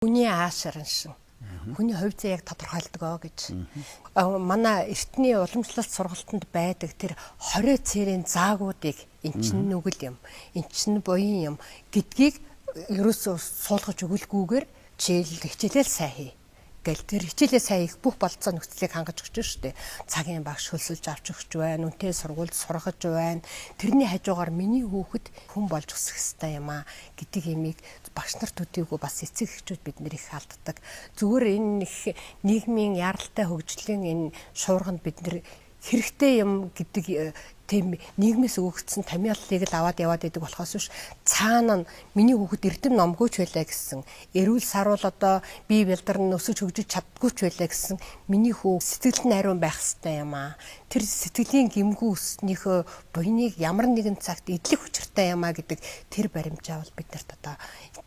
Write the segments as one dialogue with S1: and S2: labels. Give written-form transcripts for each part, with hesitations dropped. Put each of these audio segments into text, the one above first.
S1: Хүний аашараншин. Хүний хувь заяаг тодорхойлдог гэж. Манай эртний уламжлалт сургалтанд байдаг тэр 20 цэрийн заагуудыг эн чинь нүгэл юм. Эн чинь буян юм гэдгийг ерөөсөө суулгаж өгөлгүйгээр хичээлэл сайн хий. Гэл тэр хичээлээ сайн их бүх болцоо нөхцөлийг хангаж өгч штэ. Цагийн багш хөлсөлж авч өгч байна. Үнтэй сургуульд сургаж байна. Тэрний хажуугаар миний хүүхэд хүн болж өсөх ёстой юм а гэдэг имийг багш нарт үдийгөө бас эцэг эхчүүд бид нэр их алддаг. Зүгээр энэ нийгмийн яралтай хөгжлийн энэ шуурганд бид нэр хэрэгтэй юм гэдэг тийм нийгмээс өгөгдсөн томьёоллыг л аваад яваад идэг болохоос биш цаана нь миний хүүхэд эрдэм номгүйч байлаа гэсэн эрүүл саруул одоо бие бэлдэрн өсөж хөгжиж чаддгүйч байлаа гэсэн миний хүү сэтгэлд нь ариун байх хэрэгтэй юм аа. Тэр сэтгэлийн гэмгүй өснийхөө буйныг ямар нэгэн цагт идэлх учиртай юм аа гэдэг тэр баримжаа бол биднэрт одоо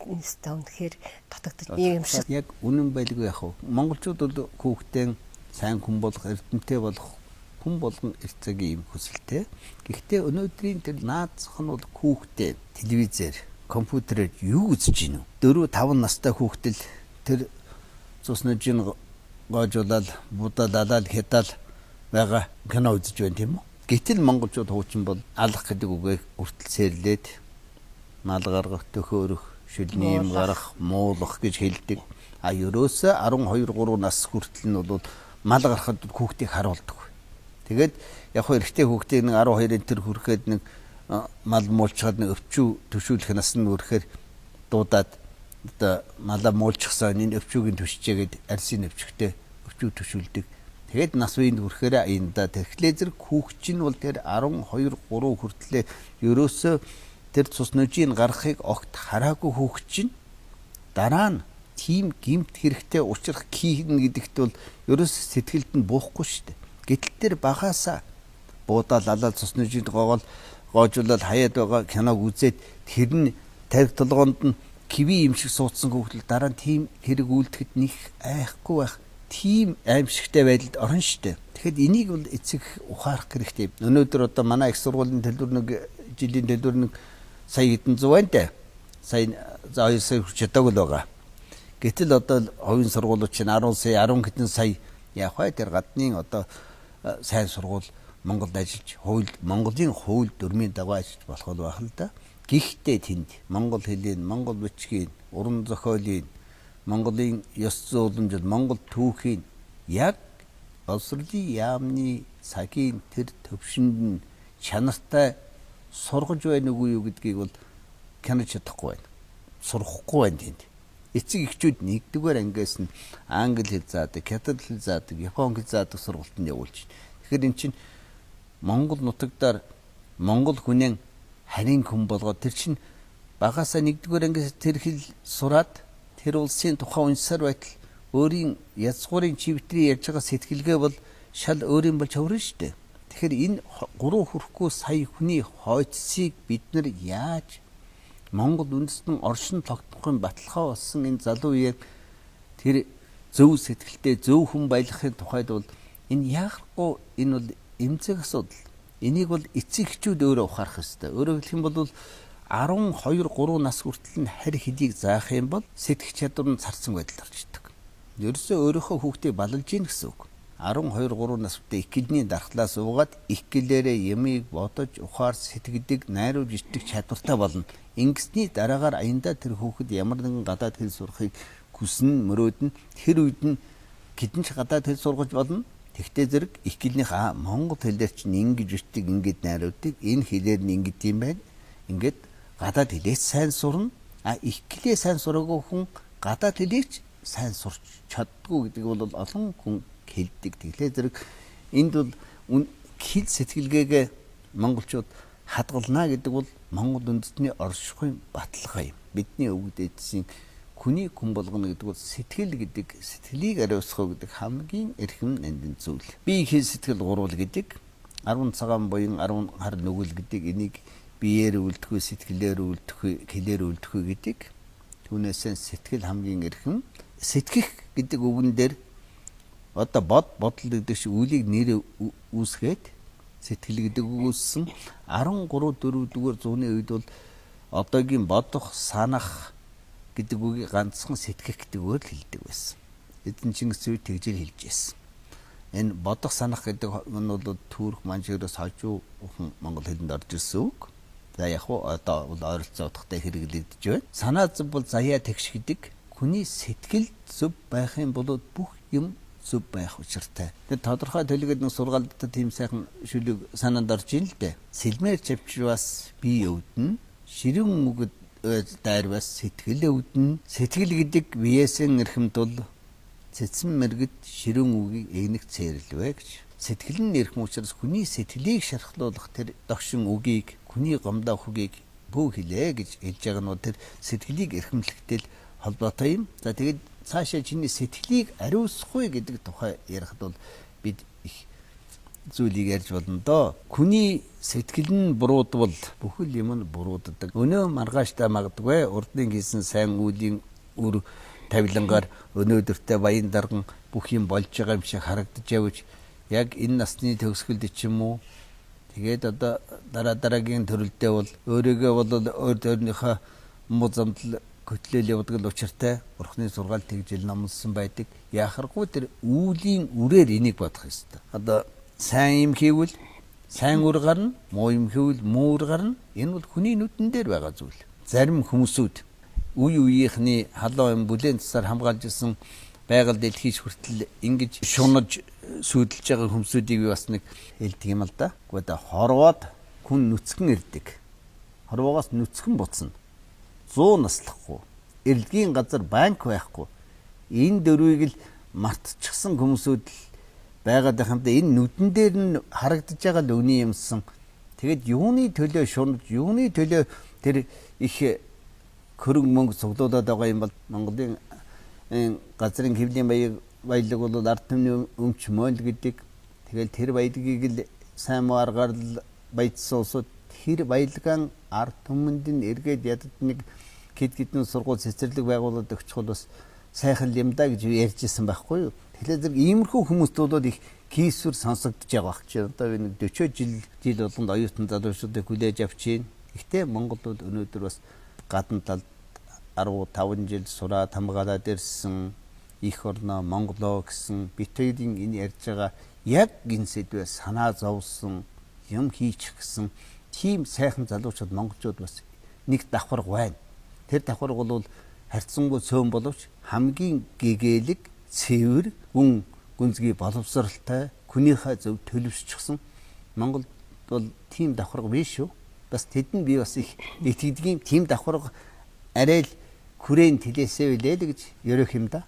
S1: үнэхээр татагдаж ийм юм шиг.
S2: Яг үнэн байлгүй яах вэ? Монголчууд бол хүүхдээ сайн хүн болох, эрдэмтэй болох хүн болгон эрцэгийн юм хүсэлтэй. Гэхдээ өнөөдрийн тэр наад зах нь бол хүүхдээ телевизээр, компьютерээр юу үзэж гинэ? 4-5 настай хүүхдэл тэр цуснажийн гоожуулаад, будалалал хятал байгаа кино үзэж байна тийм үү? Гэтэл монголчууд хуучин бол алах гэдэг үгээр үртэл сэрлээд мал гаргах, төхөөрөх, шүлнийм гарах, муулах гэж хэлдэг. А ерөөсөө 12-3 нас хүртэл нь бол мал гарахад хүүхдийг харуулдаг. Тэгээд яг хөө эрэгтэй хүүхдийг нэг 12-ын тэр хүрэхэд нэг мал муулчаад нэг өвчүү төшүүлэх нас нь хүрэхээр дуудаад одоо малаа муулчихсан энэ өвчүүгийн төшчээгээд арсын өвчгтэй өвчүү төшүүлдэг. Тэгээд нас үеинд хүрэхээр аянда тэгэхээр зэрэг хүүхч нь бол тэр 12-3 хүртлээр ерөөсөө тэр цус нөжийн гарахыг огт хараагүй хүүхч нь дараа нь тийм гимт хэрэгтэй учрах кийхнэ гэдэгт бол ерөөсөө сэтгэлд нь буухгүй шүү дээ. Гэтэл тэр багаасаа буудаал алал цуснажид гоожуулаад хаяад байгаа киног үзээд тэр нь тарих толгоонд нь киви юм шиг суудсан хүүхдэл дараа нь тийм хэрэг үйлдэхэд нэг айхгүй байх тийм аимшигтай байдалд орно штэ. Тэгэхэд энийг бол эцэг ухаарах хэрэгтэй. Өнөөдөр одоо манай их сургуулийн төлбөр нэг жилийн төлбөр нэг сая хэдэн зуун байна. Сая 2 сая хүрч чадаагүй л байгаа. Гэтэл одоо хувийн сургуулиуд чинь 10 сая 10 хэдэн сая яах вэ? Тэр гадны одоо сайн сургууль Монголд ажиллаж Монголын хууль дүрмийн дагуу ажиллаж болох бол байх л да. Гэхдээ тэнд монгол хэлийн, монгол бичгийн, уран зохиолын, Монголын ёс зүйн, монгол түүхийн яг боловсролын яамны цагийн тэр төвшөнд нь чанартай сургаж байна уу юу гэдгийг бол кинож чадахгүй байна. Сурахгүй байна тэнд. Эцэг эхчүүд нэгдүгээр ангиас нь англи хэл заадаг, хятад хэл заадаг, япон хэл заадаг сургалтанд явуулж байна. Тэгэхээр эн чинь Монгол нутагтаар монгол хүнэн харин хүн болгоод тэр чинь багасаа нэгдүгээр ангиас тэр хэл сураад тэр улсын тухайн уншсаар байтал өөрийн язгуурын чивтрийн ярьж байгаа сэтгэлгээ бол шал өөрийн болж хувирна шүү дээ. Тэгэхээр энэ 3 хүрэхгүй сая хүний хойцсыг бид нар яаж Монгол үндэстэн оршин тогтнохын баталгаа болсон энэ залуу үеэр тэр зөв сэтгэлтэй зөв хүн баялахын тухайд бол энэ яахгүй энэ бол эмзэг асуудал. Энийг бол эцэг эхчүүд өөрөө ухаарах ёстой. Өөрөөр хэлэх юм бол 12-3 нас хүртэл нь харь хэлийг заах юм бол сэтгэх чадвар нь царсан байдалд орж идэг. Ерөөсөө өөрийнхөө хүүхдийг балалж ийн гэсэн үг. 12-3 настай ихгэлний дархлаас уугаад ихгэлээрээ ямыг бодож ухаар сэтгэдэг найруулж ичдэг чадвартай болно. Ингэсний дараагаар аянда тэр хүүхэд ямар нэгэн гадаад хэл сурахыг хүснэ мөрөөднө тэр үед нь гидэнч гадаад хэл сургаж болно. Тэгтээ зэрэг ихгэлнийх монгол хэлээр чинь ингэж ичдэг ингэж найруулдаг энэ хэлээр нь ингэж юм байна. Ингээд гадаад хэлээс сайн сурна. Ихгэлээ сайн сураагүй хүн гадаад хэлийг сайн сурч чаддгүй гэдэг бол олон хүн хэлдэг. Тэглээ зэрэг энд бол хэл сэтгэлгээгээ монголчууд хадгална гэдэг бол монгол үндэстний оршихуйн баталгаа юм. Бидний өвгд эдсийн хүний хүн болгоно гэдэг бол сэтгэл гэдэг сэтгэлийг ариусгах гэдэг хамгийн эрхэм нандин зүйл. Би хэл сэтгэл гурвал гэдэг 10 цагаан буян 10 хар нүгэл гэдэг энийг биеэр үлдэхгүй сэтгэлээр үлдэхгүй хэлээр үлдэхгүй гэдэг. Түүнээс сэтгэл хамгийн эрхэм. Сэтгэх гэдэг үгэн дээр одоо бодол гэдэг шиг үлийг нэр үүсгээд сэтгэл гэдэг үг үүссэн 13-4 дугаар зууны үед бол одоогийн бодох, санах, гэдэг үгийг ганцхан сэтгэх гэдгээр л хэлдэг байсан. Эзэн Чингис зүй тэгжэл хэлж байсан. Энэ бодох санах гэдэг нь бол Түрк манжигроос хожуу монгол хэлэнд орж ирсэн үг. За яг уу одоо бол ойролцоо утгатай хэрэглэгдэж байна. Санаа зөв бол заяа тэгш гэдэг хүний сэтгэл зөв байхын болоод бүх юм зөв байх учиртай. Тэгээд тодорхой төлөвлөгөөд нэг сургаалт тийм сайхан шүлэг санаанд орж ийн л дээ. Сэлмээр чавчвас бие өвдөн, ширэн үгэд дайрвас сэтгэл өвдөн. Сэтгэл гэдэг биеэсэн эрхэмд бол цэцэн мэрэгд ширэн үгийг эгнэх цэрлвэ гэж. Сэтгэл нь эрхэм учраас хүний сэтгэлийг шархлуулах тэр догшин үгийг, хүний гомдоо үгийг бүү хэлээ гэж хэлж байгаа нь тэр сэтгэлийг эрхэмлэхтэй холбоотой юм. За тэгээд цаашаа чиний сэтгэлийг ариусгахгүй гэдэг тухай ярихад бол бид их зүйлийг ярьж болно доо. Хүний сэтгэл нь буруудвал бүхэл юм нь буруудадаг. Өнөө маргааштай магадгүй урдны хийсэн сайн үеийн үр тавилангаар өнөөдөртөө баян дарган бүх юм болж байгаа юм шиг харагдаж явж яг энэ насны төгсгөлд ч юм уу тэгээд одоо дараагийн төрөлдөө бол өөрийгөө бол өөр өөрийнхөө муу замдал көтлөл явдаг л учиртай Бурхны сургаал тэгжил номлосон байдаг. Яхаргүй тэр үүлийн үрээр энийг бодох ёстой. Одоо сайн юм хийвэл сайн үр гарна, муу юм хийвэл муу үр гарна. Энэ бол хүний нүдэн дээр байгаа зүйл. Зарим хүмүүсүүд үе үеийнхний халуун юм бүлээн засаар хамгаалж ирсэн байгаль дэлхийч хүртэл ингэж шунаж сүйдэлж байгаа хүмүүсүүдийг би бас нэг хэлдэг юм л да. Гэхдээ одоо хорвоод хүн нүцгэн ирдэг. Хорвоогоос нүцгэн буцна. 100 наслахгүй. Эрэлгийн газар банк байхгүй. Энэ дөрвийг л мартчихсан хүмүүсүүд л байгаад байх юм да. Энэ нүдэн дээр нь харагдаж байгаа л үний юмсан. Тэгэд юуны төлөө шунаж, юуны төлөө тэр их хөрөнгө мөнгө цуглуулад байгаа юм бол Монголын газрын хэвлийн баялаг бол ард түмний өмч мойл гэдэг. Тэгэл тэр баялагийг л сайн муу аргаар баяжсан улсууд тэр баялагын ард түмэнд нь эргээд ядад нэг хэд сургууль цэцэрлэг байгуулалт өгчхөл бас сайхан юм да гэж ярьжсэн байхгүй юу. Тэгэхээр зэрэг иймэрхүү хүмүүст бол их кейсвэр сонсогдож байгаа ч одоо нэг 40 жил болгонд оюутан залуучуудыг хүлээж авч байна. Гэхдээ Монгол бол өнөөдөр бас гадна талд 15 жил сураад хамгаалаад ирсэн их орноо Монголоо гэсэн битэрийн энэ ярьж байгаа яг энэ сэдвээ санаа зовсон юм хийчих гэсэн тийм сайхан залуучууд монголчууд бас нэг давхар байна. Тэр давхар бол харьцангуй цөөн боловч хамгийн гэгээлэг, цэвэр, гүнзгий боловсралтай, хүнийхээ зөв төлөвшчихсэн Монгол бол тийм давхар биш шүү. Бас тэдэн би бас их итгэдэг юм тийм давхар арай л хүрээн тэлээсээ үлээ л гэж ерөөх юм да.